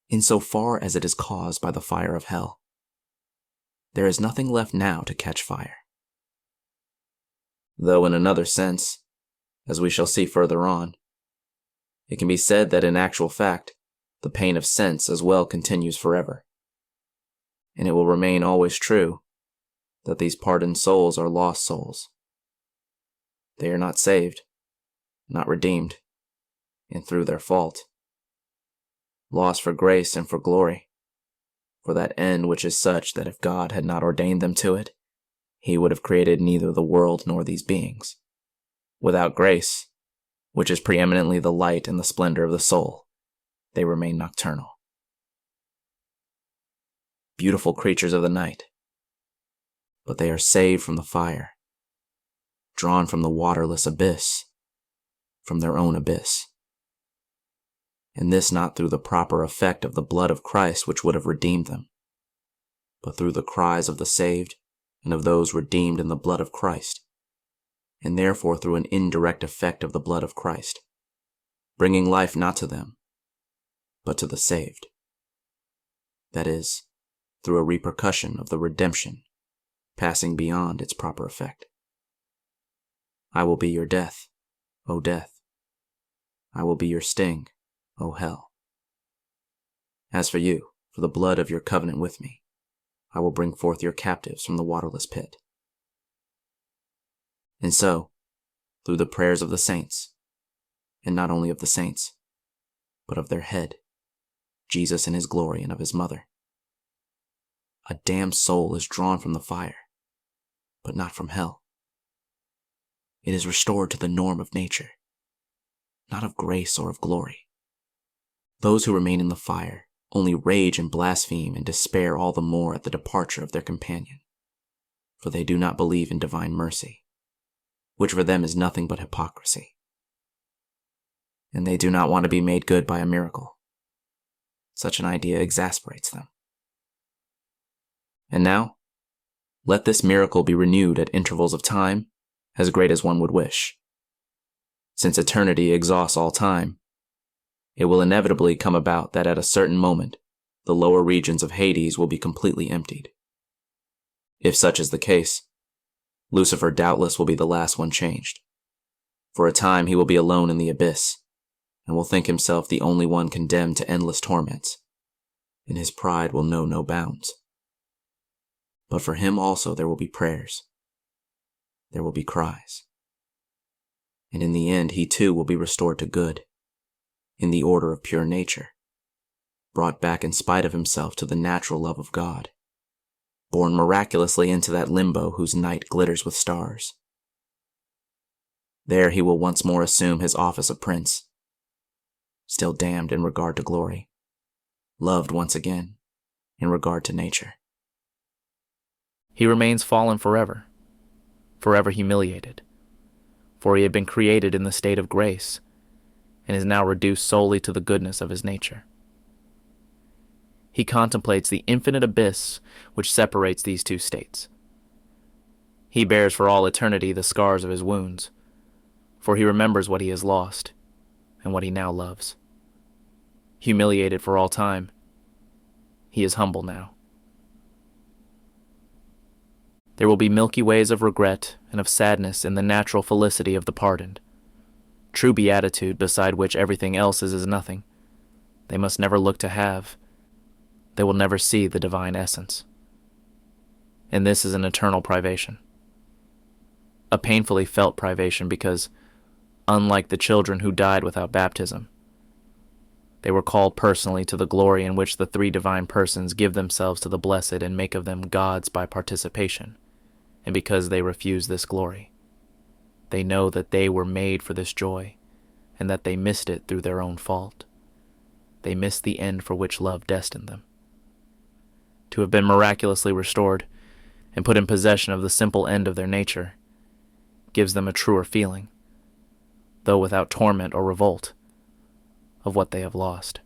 insofar as it is caused by the fire of hell. There is nothing left now to catch fire. Though in another sense, as we shall see further on, it can be said that in actual fact, the pain of sense as well continues forever. And it will remain always true that these pardoned souls are lost souls. They are not saved, not redeemed, and through their fault, lost for grace and for glory, for that end which is such that if God had not ordained them to it, he would have created neither the world nor these beings. Without grace, which is preeminently the light and the splendor of the soul, they remain nocturnal. Beautiful creatures of the night, but they are saved from the fire, drawn from the waterless abyss, from their own abyss. And this not through the proper effect of the blood of Christ which would have redeemed them, but through the cries of the saved and of those redeemed in the blood of Christ, and therefore through an indirect effect of the blood of Christ, bringing life not to them, but to the saved. That is, through a repercussion of the redemption passing beyond its proper effect. I will be your death, O death. I will be your sting, O hell. As for you, for the blood of your covenant with me, I will bring forth your captives from the waterless pit. And so, through the prayers of the saints, and not only of the saints, but of their head, Jesus in his glory and of his mother, a damned soul is drawn from the fire, but not from hell. It is restored to the norm of nature, not of grace or of glory. Those who remain in the fire only rage and blaspheme and despair all the more at the departure of their companion, for they do not believe in divine mercy, which for them is nothing but hypocrisy. And they do not want to be made good by a miracle. Such an idea exasperates them. And now, let this miracle be renewed at intervals of time as great as one would wish. Since eternity exhausts all time, it will inevitably come about that at a certain moment, the lower regions of Hades will be completely emptied. If such is the case, Lucifer doubtless will be the last one changed. For a time he will be alone in the abyss, and will think himself the only one condemned to endless torments, and his pride will know no bounds. But for him also there will be prayers. There will be cries. And in the end he too will be restored to good, in the order of pure nature, brought back in spite of himself to the natural love of God, born miraculously into that limbo whose night glitters with stars. There he will once more assume his office of prince, still damned in regard to glory, loved once again in regard to nature. He remains fallen forever, forever humiliated, for he had been created in the state of grace, and is now reduced solely to the goodness of his nature. He contemplates the infinite abyss which separates these two states. He bears for all eternity the scars of his wounds, for he remembers what he has lost and what he now loves. Humiliated for all time, he is humble now. There will be milky ways of regret and of sadness in the natural felicity of the pardoned. True beatitude, beside which everything else is as nothing. They must never look to have. They will never see the divine essence. And this is an eternal privation. A painfully felt privation because, unlike the children who died without baptism, they were called personally to the glory in which the three divine persons give themselves to the blessed and make of them gods by participation. And because they refuse this glory, they know that they were made for this joy, and that they missed it through their own fault. They missed the end for which love destined them. To have been miraculously restored, and put in possession of the simple end of their nature, gives them a truer feeling, though without torment or revolt, of what they have lost.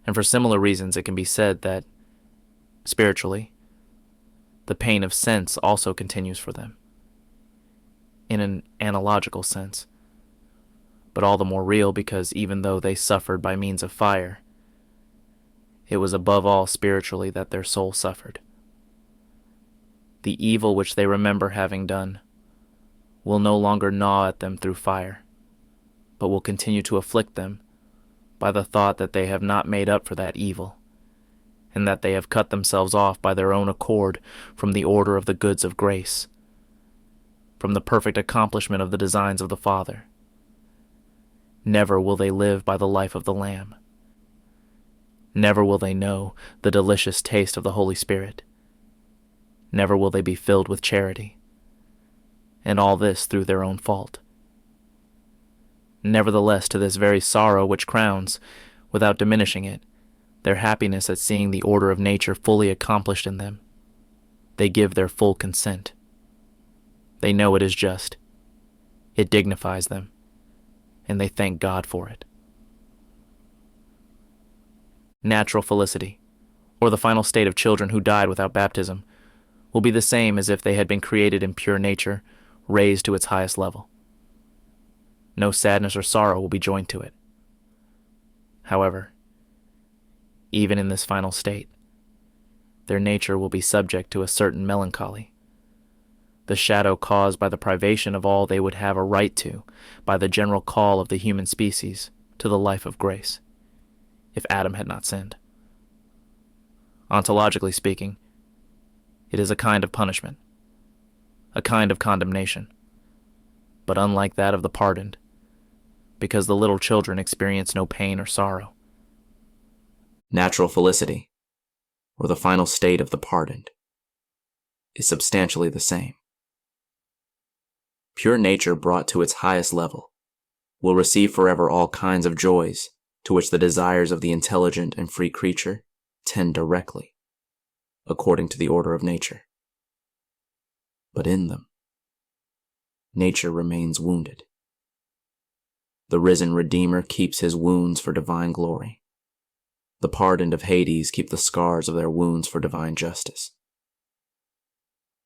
And for similar reasons it can be said that, spiritually, the pain of sense also continues for them, in an analogical sense, but all the more real because even though they suffered by means of fire, it was above all spiritually that their soul suffered. The evil which they remember having done will no longer gnaw at them through fire, but will continue to afflict them by the thought that they have not made up for that evil, and that they have cut themselves off by their own accord from the order of the goods of grace, from the perfect accomplishment of the designs of the Father. Never will they live by the life of the Lamb. Never will they know the delicious taste of the Holy Spirit. Never will they be filled with charity. And all this through their own fault. Nevertheless, to this very sorrow which crowns, without diminishing it, their happiness at seeing the order of nature fully accomplished in them, they give their full consent. They know it is just. It dignifies them, and they thank God for it. Natural felicity, or the final state of children who died without baptism, will be the same as if they had been created in pure nature, raised to its highest level. No sadness or sorrow will be joined to it. However, even in this final state, their nature will be subject to a certain melancholy, the shadow caused by the privation of all they would have a right to by the general call of the human species to the life of grace, if Adam had not sinned. Ontologically speaking, it is a kind of punishment, a kind of condemnation, but unlike that of the pardoned, because the little children experience no pain or sorrow. Natural felicity, or the final state of the pardoned, is substantially the same. Pure nature brought to its highest level will receive forever all kinds of joys to which the desires of the intelligent and free creature tend directly, according to the order of nature. But in them, nature remains wounded. The risen Redeemer keeps his wounds for divine glory. The pardoned of Hades keep the scars of their wounds for divine justice.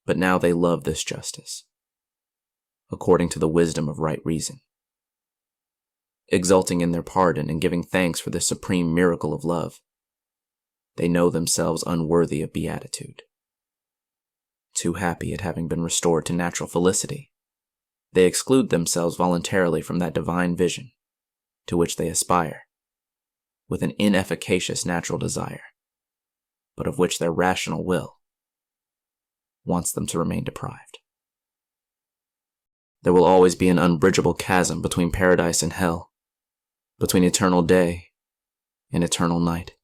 But now they love this justice, according to the wisdom of right reason. Exulting in their pardon and giving thanks for this supreme miracle of love, they know themselves unworthy of beatitude. Too happy at having been restored to natural felicity, they exclude themselves voluntarily from that divine vision to which they aspire, with an inefficacious natural desire, but of which their rational will wants them to remain deprived. There will always be an unbridgeable chasm between paradise and hell, between eternal day and eternal night.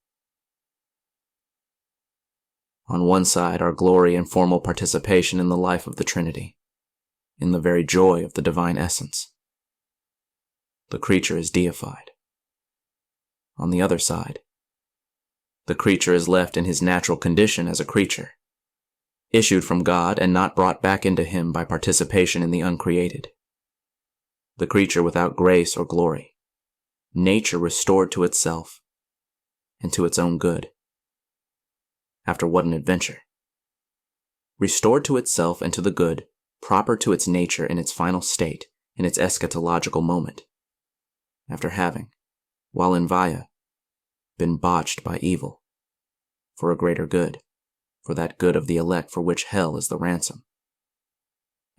On one side are glory and formal participation in the life of the Trinity, in the very joy of the divine essence. The creature is deified. On the other side, the creature is left in his natural condition as a creature, issued from God and not brought back into him by participation in the uncreated. The creature without grace or glory, nature restored to itself and to its own good. After what an adventure! Restored to itself and to the good, proper to its nature in its final state, in its eschatological moment, after having, while in Vaya, been botched by evil, for a greater good, for that good of the elect for which hell is the ransom,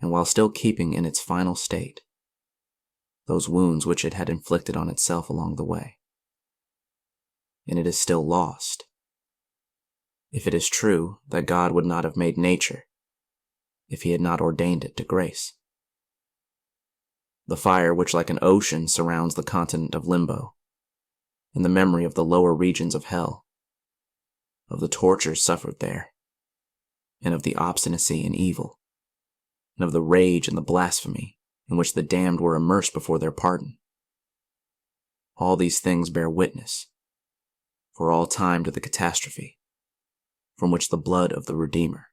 and while still keeping in its final state those wounds which it had inflicted on itself along the way. And it is still lost, if it is true that God would not have made nature if he had not ordained it to grace. The fire which like an ocean surrounds the continent of limbo, and the memory of the lower regions of hell, of the tortures suffered there, and of the obstinacy and evil, and of the rage and the blasphemy in which the damned were immersed before their pardon. All these things bear witness, for all time, to the catastrophe from which the blood of the Redeemer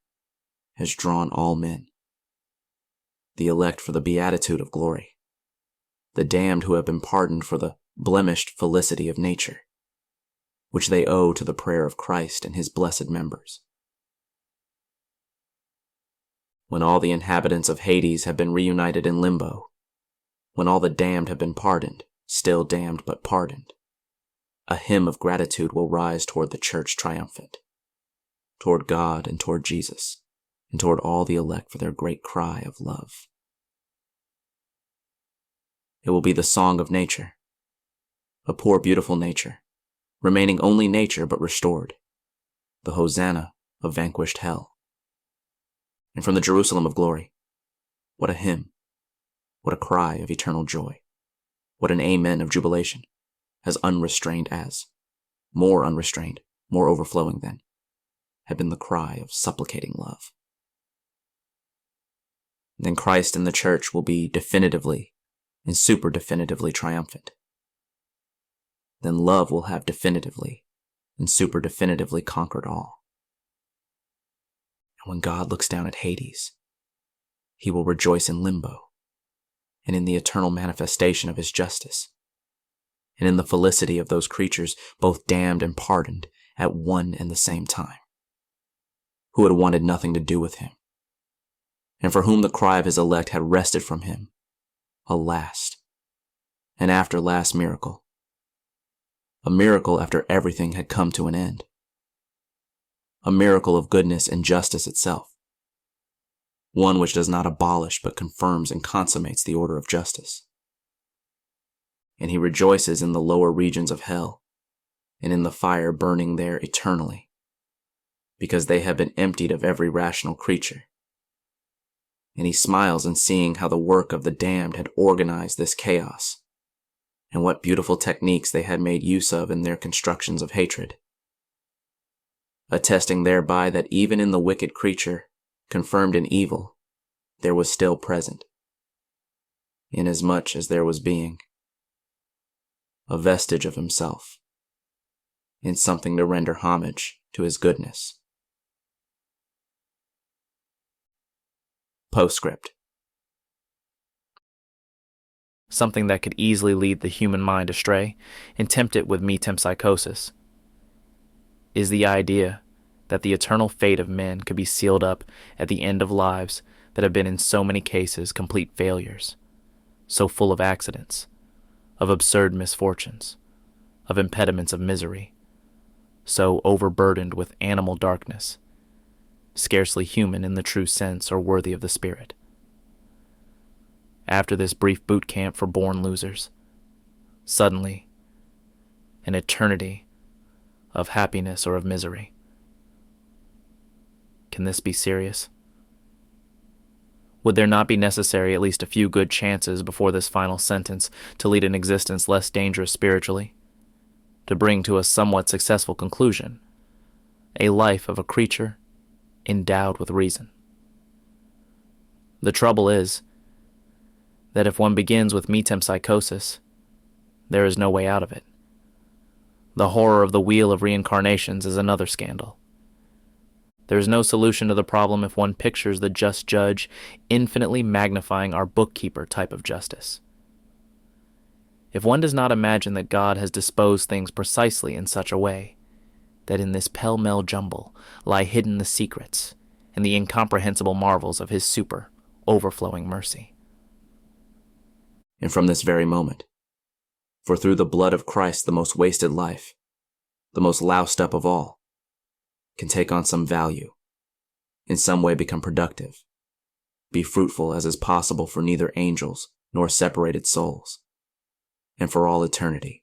has drawn all men, the elect for the beatitude of glory, the damned who have been pardoned for the blemished felicity of nature, which they owe to the prayer of Christ and his blessed members. When all the inhabitants of Hades have been reunited in limbo, when all the damned have been pardoned, still damned but pardoned, a hymn of gratitude will rise toward the church triumphant, toward God and toward Jesus, and toward all the elect for their great cry of love. It will be the song of nature, a poor beautiful nature, remaining only nature but restored, the Hosanna of vanquished hell. And from the Jerusalem of glory, what a hymn, what a cry of eternal joy, what an amen of jubilation, as unrestrained as, more unrestrained, more overflowing than, had been the cry of supplicating love. Then Christ and the church will be definitively and super-definitively triumphant. Then love will have definitively and super-definitively conquered all. And when God looks down at Hades, he will rejoice in limbo, and in the eternal manifestation of his justice, and in the felicity of those creatures, both damned and pardoned at one and the same time, who had wanted nothing to do with him, and for whom the cry of his elect had wrested from him a last and after last miracle, a miracle after everything had come to an end, a miracle of goodness and justice itself, one which does not abolish but confirms and consummates the order of justice. And he rejoices in the lower regions of hell and in the fire burning there eternally, because they have been emptied of every rational creature. And he smiles in seeing how the work of the damned had organized this chaos, and what beautiful techniques they had made use of in their constructions of hatred, attesting thereby that even in the wicked creature, confirmed in evil, there was still present, inasmuch as there was being, a vestige of himself, in something to render homage to his goodness. Postscript. Something that could easily lead the human mind astray and tempt it with metempsychosis is the idea that the eternal fate of men could be sealed up at the end of lives that have been in so many cases complete failures, so full of accidents, of absurd misfortunes, of impediments of misery, so overburdened with animal darkness, scarcely human in the true sense or worthy of the spirit. After this brief boot camp for born losers, suddenly, an eternity of happiness or of misery. Can this be serious? Would there not be necessary at least a few good chances before this final sentence to lead an existence less dangerous spiritually, to bring to a somewhat successful conclusion, a life of a creature endowed with reason? The trouble is that if one begins with metempsychosis, there is no way out of it. The horror of the wheel of reincarnations is another scandal. There is no solution to the problem if one pictures the just judge infinitely magnifying our bookkeeper type of justice. If one does not imagine that God has disposed things precisely in such a way that in this pell-mell jumble lie hidden the secrets and the incomprehensible marvels of his super, overflowing mercy. And from this very moment, for through the blood of Christ the most wasted life, the most loused up of all, can take on some value, in some way become productive, be fruitful as is possible for neither angels nor separated souls, and for all eternity.